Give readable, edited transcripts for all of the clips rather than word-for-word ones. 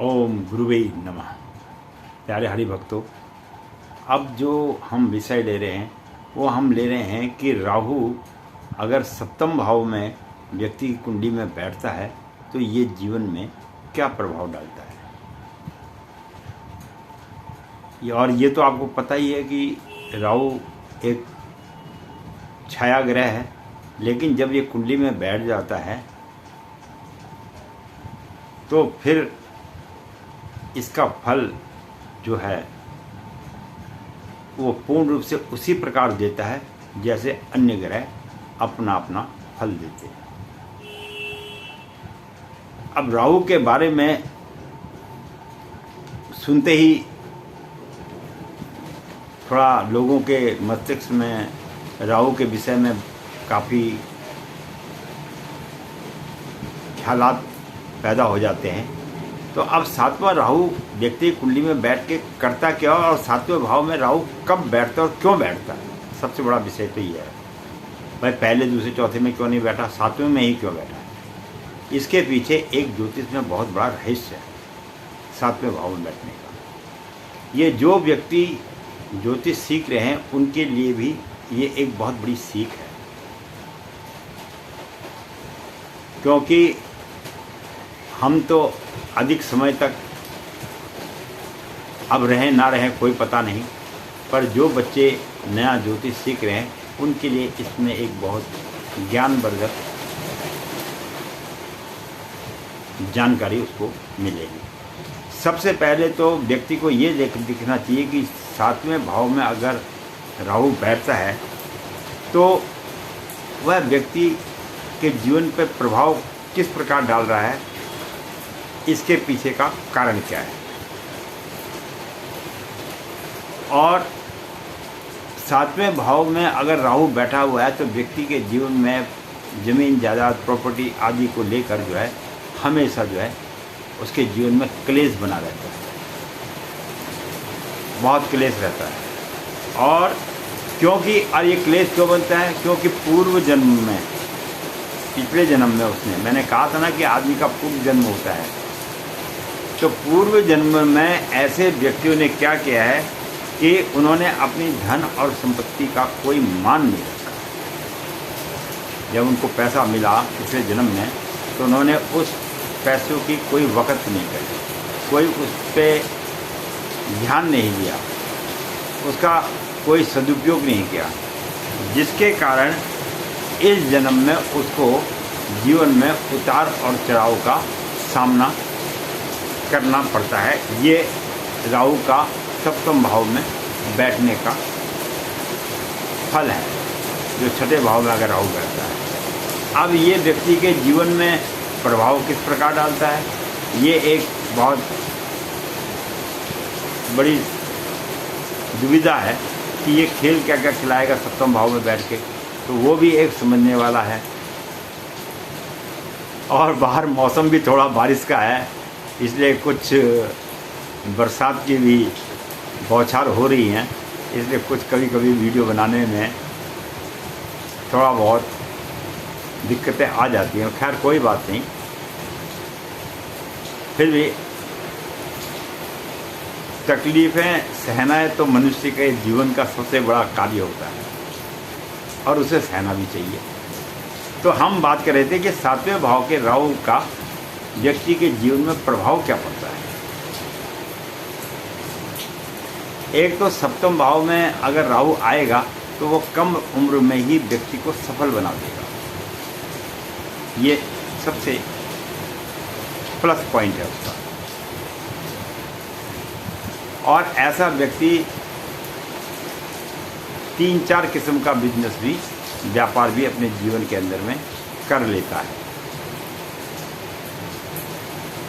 ओम गुरुवे नमः। प्यारे हरि भक्तों, अब जो हम विषय ले रहे हैं वो हम ले रहे हैं कि राहु अगर सप्तम भाव में व्यक्ति की कुंडली में बैठता है तो ये जीवन में क्या प्रभाव डालता है। और ये तो आपको पता ही है कि राहु एक छाया ग्रह है, लेकिन जब ये कुंडली में बैठ जाता है तो फिर इसका फल जो है वो पूर्ण रूप से उसी प्रकार देता है जैसे अन्य ग्रह अपना अपना फल देते हैं। अब राहु के बारे में सुनते ही थोड़ा लोगों के मस्तिष्क में राहु के विषय में काफ़ी ख्यालात पैदा हो जाते हैं। तो अब सातवां राहु व्यक्ति कुंडली में बैठ के करता क्या और सातवें भाव में राहु कब बैठता है और क्यों बैठता है, सबसे बड़ा विषय तो ये है। भाई पहले दूसरे चौथे में क्यों नहीं बैठा, सातवें में ही क्यों बैठा है। इसके पीछे एक ज्योतिष में बहुत बड़ा रहस्य है सातवें भाव में बैठने का। ये जो व्यक्ति ज्योतिष सीख रहे हैं उनके लिए भी ये एक बहुत बड़ी सीख है, क्योंकि हम तो अधिक समय तक अब रहें ना रहें कोई पता नहीं, पर जो बच्चे नया ज्योतिष सीख रहे हैं उनके लिए इसमें एक बहुत ज्ञानवर्धक जानकारी उसको मिलेगी। सबसे पहले तो व्यक्ति को ये दिखना चाहिए कि सातवें भाव में अगर राहु बैठता है तो वह व्यक्ति के जीवन पर प्रभाव किस प्रकार डाल रहा है, इसके पीछे का कारण क्या है। और सातवें भाव में अगर राहु बैठा हुआ है तो व्यक्ति के जीवन में जमीन जायदाद प्रॉपर्टी आदि को लेकर जो है हमेशा जो है उसके जीवन में क्लेश बना रहता है, बहुत क्लेश रहता है। और क्योंकि और ये क्लेश क्यों बनता है, क्योंकि पूर्व जन्म में पिछले जन्म में मैंने कहा था ना कि आदमी का पूर्व जन्म होता है, तो पूर्व जन्म में ऐसे व्यक्तियों ने क्या किया है कि उन्होंने अपनी धन और संपत्ति का कोई मान नहीं रखा। जब उनको पैसा मिला पिछले जन्म में तो उन्होंने उस पैसों की कोई वक़्त नहीं करी, कोई उस पर ध्यान नहीं दिया, उसका कोई सदुपयोग नहीं किया, जिसके कारण इस जन्म में उसको जीवन में उतार और चढ़ाव का सामना करना पड़ता है। ये राहु का सप्तम भाव में बैठने का फल है, जो छठे भाव में अगर राहु बैठता है। अब ये व्यक्ति के जीवन में प्रभाव किस प्रकार डालता है, ये एक बहुत बड़ी दुविधा है कि ये खेल क्या क्या खिलाएगा सप्तम भाव में बैठ के, तो वो भी एक समझने वाला है। और बाहर मौसम भी थोड़ा बारिश का है, इसलिए कुछ बरसात की भी बौछार हो रही हैं, इसलिए कुछ कभी कभी वीडियो बनाने में थोड़ा बहुत दिक्कतें आ जाती हैं। खैर कोई बात नहीं, फिर भी तकलीफ़ें सहना है तो मनुष्य के जीवन का सबसे बड़ा कार्य होता है और उसे सहना भी चाहिए। तो हम बात कर रहे थे कि सातवें भाव के राहु का व्यक्ति के जीवन में प्रभाव क्या पड़ता है। एक तो सप्तम भाव में अगर राहु आएगा तो वो कम उम्र में ही व्यक्ति को सफल बना देगा, ये सबसे प्लस पॉइंट है उसका। और ऐसा व्यक्ति 3-4 किस्म का बिजनेस भी, व्यापार भी अपने जीवन के अंदर में कर लेता है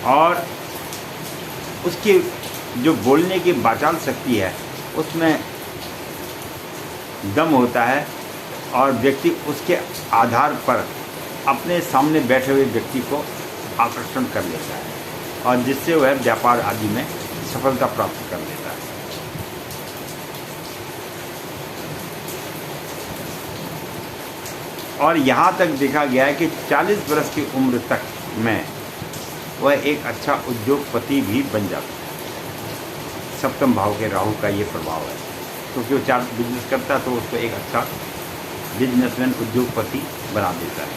और उसकी जो बोलने की वाचाल शक्ति है उसमें दम होता है और व्यक्ति उसके आधार पर अपने सामने बैठे हुए व्यक्ति को आकर्षण कर लेता है और जिससे वह व्यापार आदि में सफलता प्राप्त कर लेता है। और यहाँ तक देखा गया है कि 40 वर्ष की उम्र तक में वह एक अच्छा उद्योगपति भी बन जाता है। सप्तम भाव के राहु का ये प्रभाव है, क्योंकि वो चार बिजनेस करता है तो उसको एक अच्छा बिजनेसमैन उद्योगपति बना देता है।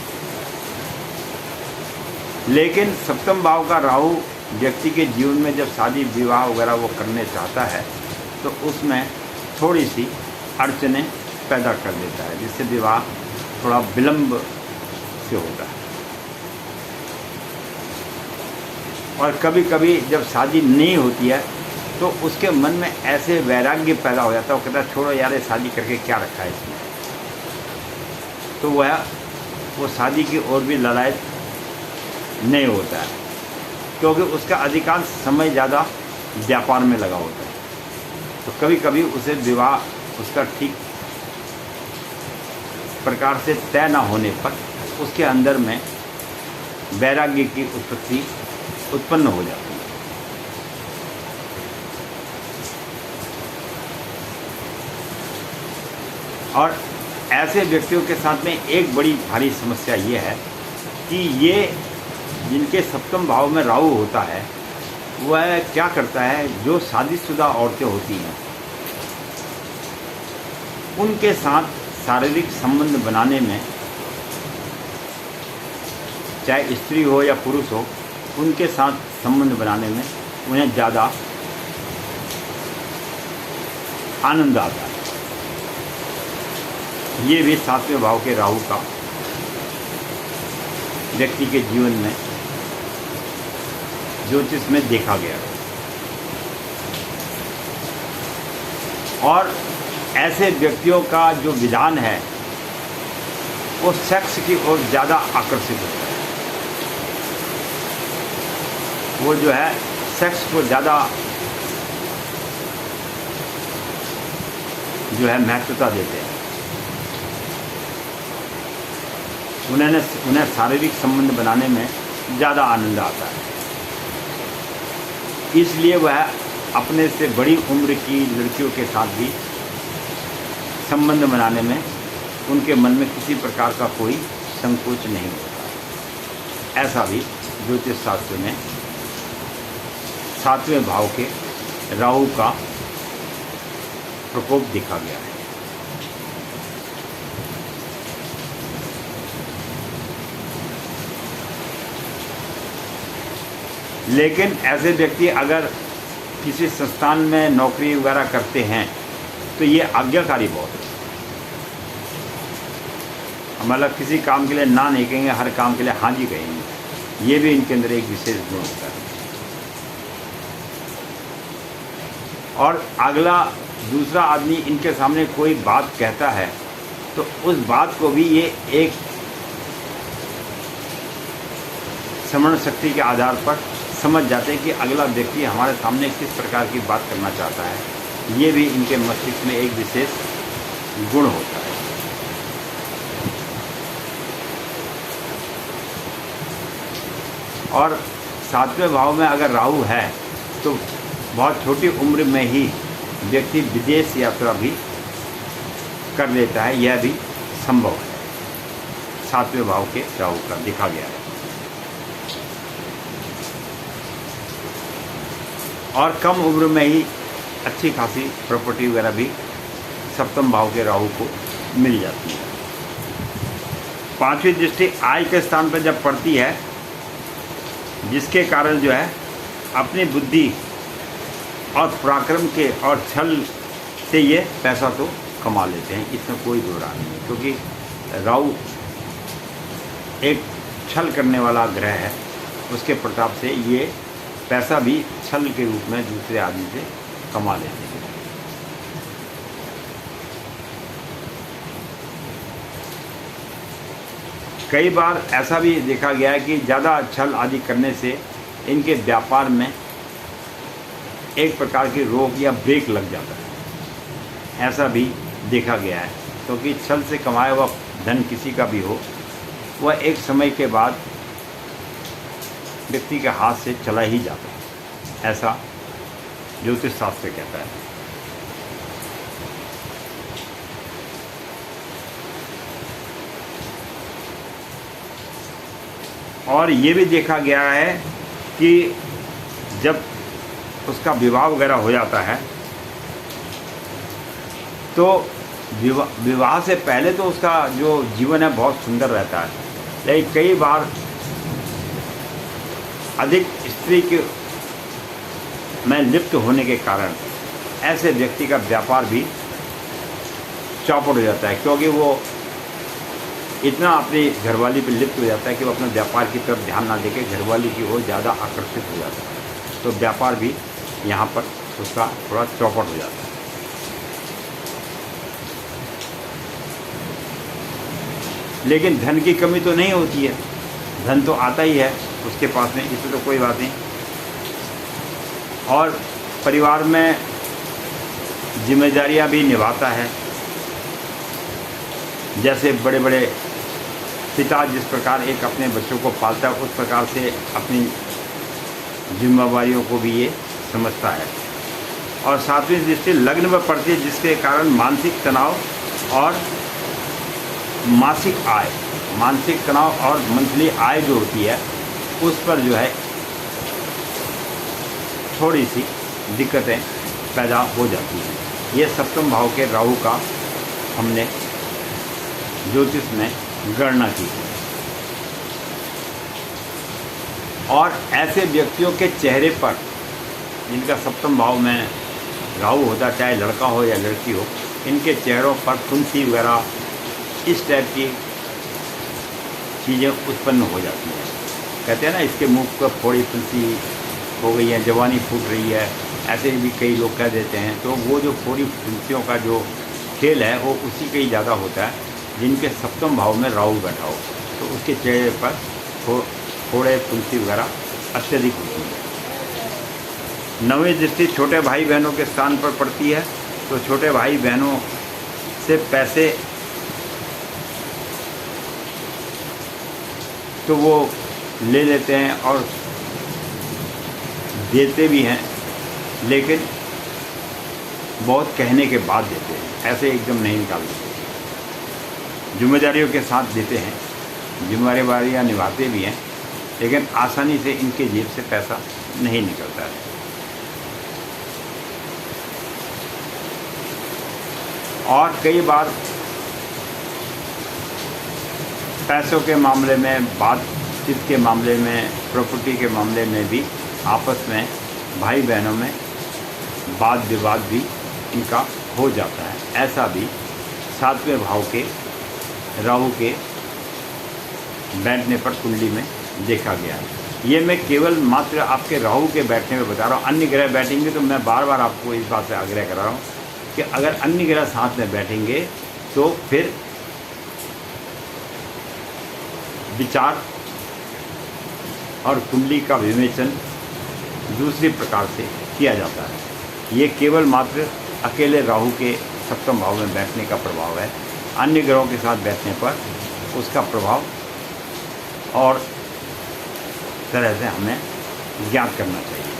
लेकिन सप्तम भाव का राहु व्यक्ति के जीवन में जब शादी विवाह वगैरह वो करने चाहता है तो उसमें थोड़ी सी अड़चनें पैदा कर देता है, जिससे विवाह थोड़ा विलंब से होता है। और कभी कभी जब शादी नहीं होती है तो उसके मन में ऐसे वैराग्य पैदा हो जाता है, वो कहता है छोड़ो यार, शादी करके क्या रखा है इसमें। तो वो शादी की ओर भी ललायत नहीं होता है, क्योंकि उसका अधिकांश समय ज़्यादा व्यापार में लगा होता है। तो कभी कभी उसे विवाह उसका ठीक प्रकार से तय न होने पर उसके अंदर में वैराग्य की उत्पत्ति उत्पन्न हो जाती है। और ऐसे व्यक्तियों के साथ में एक बड़ी भारी समस्या ये है कि ये जिनके सप्तम भाव में राहु होता है वह क्या करता है, जो शादीशुदा औरतें होती हैं उनके साथ शारीरिक संबंध बनाने में, चाहे स्त्री हो या पुरुष हो, उनके साथ संबंध बनाने में उन्हें ज़्यादा आनंद आता है। ये भी सातवें भाव के राहु का व्यक्ति के जीवन में ज्योतिष में देखा गया। और ऐसे व्यक्तियों का जो विधान है वो सेक्स की ओर ज़्यादा आकर्षित होता है। वो जो है सेक्स को ज़्यादा जो है महत्वता देते हैं। उन्हें शारीरिक संबंध बनाने में ज़्यादा आनंद आता है, इसलिए वह अपने से बड़ी उम्र की लड़कियों के साथ भी संबंध बनाने में उनके मन में किसी प्रकार का कोई संकोच नहीं होता। ऐसा भी ज्योतिष शास्त्र में सातवें भाव के राहु का प्रकोप देखा गया है। लेकिन ऐसे व्यक्ति अगर किसी संस्थान में नौकरी वगैरह करते हैं तो ये आज्ञाकारी बहुत है। मतलब किसी काम के लिए ना नहीं कहेंगे, हर काम के लिए हाँ जी कहेंगे। ये भी इनके अंदर एक विशेष गुण होता है। और अगला दूसरा आदमी इनके सामने कोई बात कहता है तो उस बात को भी ये एक श्रवण शक्ति के आधार पर समझ जाते हैं कि अगला व्यक्ति हमारे सामने किस प्रकार की बात करना चाहता है। ये भी इनके मस्तिष्क में एक विशेष गुण होता है। और सातवें भाव में अगर राहु है तो बहुत छोटी उम्र में ही व्यक्ति विदेश यात्रा भी कर लेता है, यह भी संभव है। सातवें भाव के राहु का देखा गया है। और कम उम्र में ही अच्छी खासी प्रॉपर्टी वगैरह भी सप्तम भाव के राहु को मिल जाती है। पांचवी दृष्टि आय के स्थान पर जब पड़ती है, जिसके कारण जो है अपनी बुद्धि और पराक्रम के और छल से ये पैसा तो कमा लेते हैं, इसमें कोई दो राय नहीं। क्योंकि राहु एक छल करने वाला ग्रह है, उसके प्रताप से ये पैसा भी छल के रूप में दूसरे आदमी से कमा लेते हैं। कई बार ऐसा भी देखा गया है कि ज़्यादा छल आदि करने से इनके व्यापार में एक प्रकार की रोक या ब्रेक लग जाता है। ऐसा भी देखा गया है, क्योंकि छल से कमाया हुआ धन किसी का भी हो, वह एक समय के बाद व्यक्ति के हाथ से चला ही जाता है। ऐसा ज्योतिष शास्त्र कहता है। और ये भी देखा गया है कि जब उसका विवाह वगैरह हो जाता है तो विवाह से पहले तो उसका जो जीवन है बहुत सुंदर रहता है, लेकिन कई बार अधिक स्त्री के में लिप्त होने के कारण ऐसे व्यक्ति का व्यापार भी चौपट हो जाता है, क्योंकि वो इतना अपनी घरवाली पर लिप्त हो जाता है कि वो अपने व्यापार की तरफ ध्यान ना देके घरवाली की ओर ज़्यादा आकर्षित हो जाता है। तो व्यापार भी यहाँ पर उसका थोड़ा चौपट हो जाता है। लेकिन धन की कमी तो नहीं होती है, धन तो आता ही है उसके पास में, इसमें तो कोई बात नहीं। और परिवार में जिम्मेदारियां भी निभाता है, जैसे बड़े बड़े पिता जिस प्रकार एक अपने बच्चों को पालता है उस प्रकार से अपनी जिम्मेदारियों को भी ये समझता है। और सातवीं दृष्टि लग्न में पड़ती है, जिसके कारण मानसिक तनाव और मासिक तनाव और मंथली आय जो होती है उस पर जो है थोड़ी सी दिक्कतें पैदा हो जाती हैं। ये सप्तम भाव के राहु का हमने ज्योतिष में गणना की। और ऐसे व्यक्तियों के चेहरे पर जिनका सप्तम भाव में राहु होता, चाहे लड़का हो या लड़की हो, इनके चेहरों पर फुंसी वगैरह इस टाइप की चीज़ें उत्पन्न हो जाती हैं। कहते हैं ना, इसके मुंह पर फोड़ी फुंसी हो गई है, जवानी फूट रही है, ऐसे भी कई लोग कह देते हैं। तो वो जो फोड़ी फुंसियों का जो खेल है वो उसी का ही ज़्यादा होता है जिनके सप्तम भाव में राहु बैठा हो, तो उसके चेहरे पर फोड़े फुंसी वगैरह अत्यधिक होती है। नवीं दृष्टि छोटे भाई बहनों के स्थान पर पड़ती है, तो छोटे भाई बहनों से पैसे तो वो ले लेते हैं और देते भी हैं, लेकिन बहुत कहने के बाद देते हैं, ऐसे एकदम नहीं निकाल देते। जिम्मेदारियों के साथ देते हैं, जिम्मेदारियाँ निभाते भी हैं, लेकिन आसानी से इनके जेब से पैसा नहीं निकलता है। और कई बार पैसों के मामले में, बातचीत के मामले में, प्रॉपर्टी के मामले में भी आपस में भाई बहनों में वाद विवाद भी इनका हो जाता है। ऐसा भी सातवें भाव के राहु के बैठने पर कुंडली में देखा गया है। ये मैं केवल मात्र आपके राहु के बैठने में बता रहा हूँ। अन्य ग्रह बैठेंगे तो मैं बार बार आपको इस बात से आग्रह कर रहा हूँ कि अगर अन्य ग्रह साथ में बैठेंगे तो फिर विचार और कुंडली का विवेचन दूसरी प्रकार से किया जाता है। ये केवल मात्र अकेले राहु के सप्तम भाव में बैठने का प्रभाव है। अन्य ग्रहों के साथ बैठने पर उसका प्रभाव और तरह से हमें ज्ञात करना चाहिए।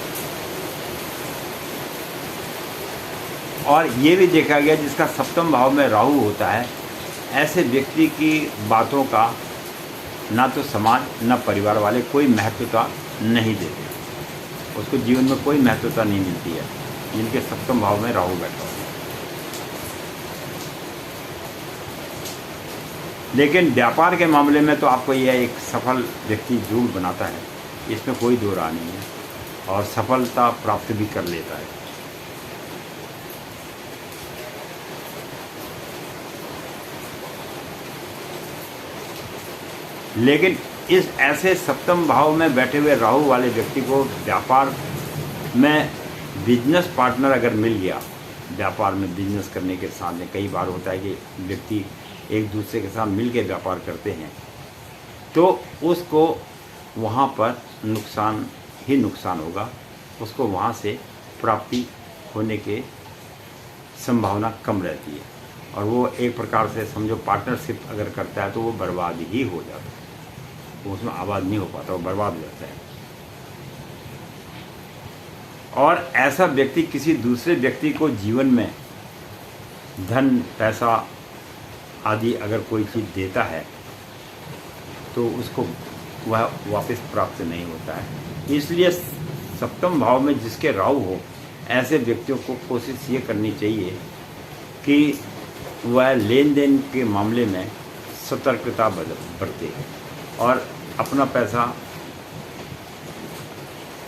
और ये भी देखा गया जिसका सप्तम भाव में राहु होता है, ऐसे व्यक्ति की बातों का ना तो समाज न परिवार वाले कोई महत्वता नहीं देते, उसको जीवन में कोई महत्वता नहीं मिलती है जिनके सप्तम भाव में राहु बैठा हो। लेकिन व्यापार के मामले में तो आपको यह एक सफल व्यक्ति जरूर बनाता है, इसमें कोई दो राय नहीं है, और सफलता प्राप्त भी कर लेता है। लेकिन इस ऐसे सप्तम भाव में बैठे हुए राहु वाले व्यक्ति को व्यापार में बिजनेस पार्टनर अगर मिल गया, व्यापार में बिजनेस करने के साथ में कई बार होता है कि व्यक्ति एक दूसरे के साथ मिल के व्यापार करते हैं, तो उसको वहाँ पर नुकसान ही नुकसान होगा, उसको वहाँ से प्राप्ति होने के संभावना कम रहती है। और वो एक प्रकार से समझो पार्टनरशिप अगर करता है तो वो बर्बाद ही हो जाता है, वो उसमें आबाद नहीं हो पाता, वो बर्बाद हो जाता है। और ऐसा व्यक्ति किसी दूसरे व्यक्ति को जीवन में धन पैसा आदि अगर कोई चीज़ देता है तो उसको वह वापस प्राप्त नहीं होता है। इसलिए सप्तम भाव में जिसके राहु हो, ऐसे व्यक्तियों को कोशिश ये करनी चाहिए कि वह लेन देन के मामले में सतर्कता बरते और अपना पैसा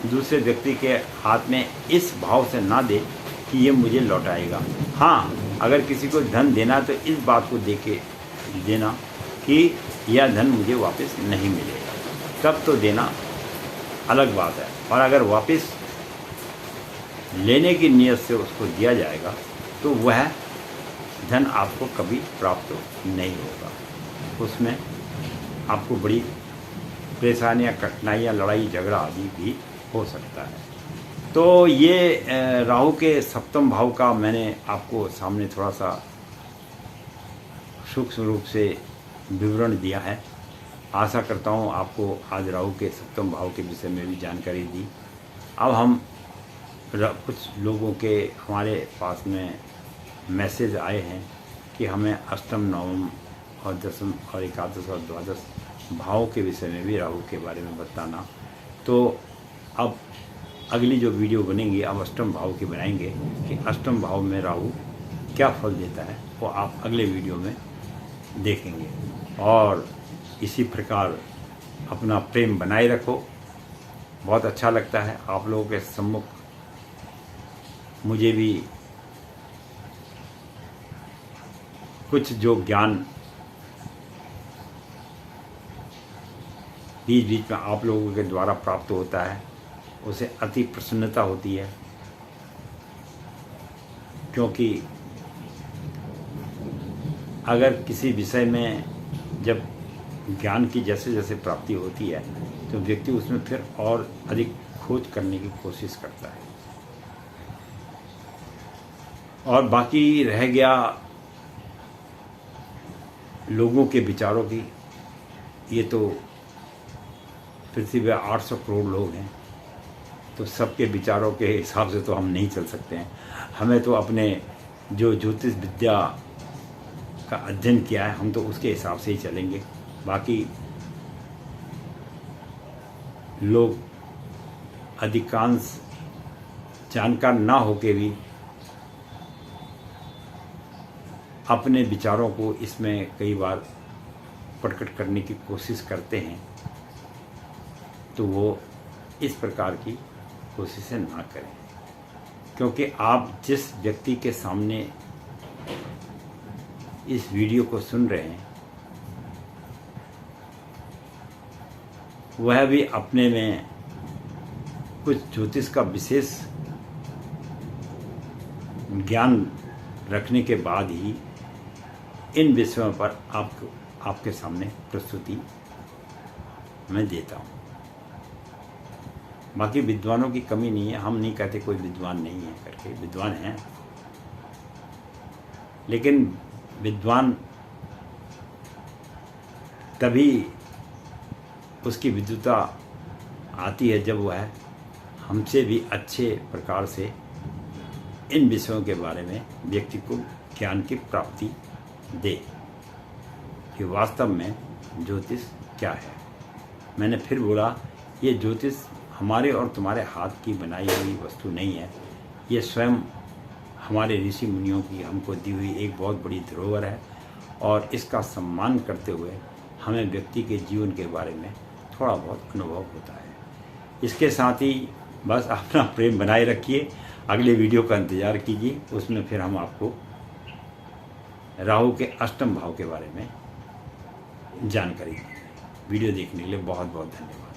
दूसरे व्यक्ति के हाथ में इस भाव से ना दे कि ये मुझे लौटाएगा। हाँ, अगर किसी को धन देना तो इस बात को देके देना कि यह धन मुझे वापस नहीं मिलेगा, तब तो देना अलग बात है। और अगर वापस लेने की नीयत से उसको दिया जाएगा तो वह धन आपको कभी प्राप्त नहीं होगा, उसमें आपको बड़ी परेशानियाँ, कठिनाइयाँ, लड़ाई झगड़ा आदि भी हो सकता है। तो ये राहु के सप्तम भाव का मैंने आपको सामने थोड़ा सा सूक्ष्म रूप से विवरण दिया है। आशा करता हूँ आपको आज राहु के सप्तम भाव के विषय में भी जानकारी दी। अब हम कुछ लोगों के हमारे पास में मैसेज आए हैं कि हमें अष्टम, नवम और दसम और एकादश और द्वादश भाव के विषय में भी राहु के बारे में बताना। तो अब अगली जो वीडियो बनेंगी अब अष्टम भाव की बनाएंगे कि अष्टम भाव में राहु क्या फल देता है, वो आप अगले वीडियो में देखेंगे। और इसी प्रकार अपना प्रेम बनाए रखो। बहुत अच्छा लगता है आप लोगों के सम्मुख मुझे भी कुछ जो ज्ञान बीच बीच में आप लोगों के द्वारा प्राप्त होता है, उसे अति प्रसन्नता होती है। क्योंकि अगर किसी विषय में जब ज्ञान की जैसे जैसे प्राप्ति होती है तो व्यक्ति उसमें फिर और अधिक खोज करने की कोशिश करता है। और बाकी रह गया लोगों के विचारों की, ये तो पृथ्वी पे 800 करोड़ लोग हैं, तो सबके विचारों के हिसाब से तो हम नहीं चल सकते हैं। हमें तो अपने जो ज्योतिष विद्या का अध्ययन किया है, हम तो उसके हिसाब से ही चलेंगे। बाकी लोग अधिकांश जानकार ना होके भी अपने विचारों को इसमें कई बार प्रकट करने की कोशिश करते हैं, तो वो इस प्रकार की कोशिशें ना करें। क्योंकि आप जिस व्यक्ति के सामने इस वीडियो को सुन रहे हैं वह भी अपने में कुछ ज्योतिष का विशेष ज्ञान रखने के बाद ही इन विषयों पर आपके सामने प्रस्तुति मैं देता हूँ। बाकी विद्वानों की कमी नहीं है, हम नहीं कहते कोई विद्वान नहीं है करके, विद्वान हैं, लेकिन विद्वान तभी उसकी विद्वता आती है जब वह हमसे भी अच्छे प्रकार से इन विषयों के बारे में व्यक्ति को ज्ञान की प्राप्ति दे कि वास्तव में ज्योतिष क्या है। मैंने फिर बोला, ये ज्योतिष हमारे और तुम्हारे हाथ की बनाई हुई वस्तु नहीं है, ये स्वयं हमारे ऋषि मुनियों की हमको दी हुई एक बहुत बड़ी धरोहर है। और इसका सम्मान करते हुए हमें व्यक्ति के जीवन के बारे में थोड़ा बहुत अनुभव होता है। इसके साथ ही बस अपना प्रेम बनाए रखिए, अगले वीडियो का इंतज़ार कीजिए, उसमें फिर हम आपको राहु के अष्टम भाव के बारे में जानकारी देंगे। वीडियो देखने के लिए बहुत बहुत धन्यवाद।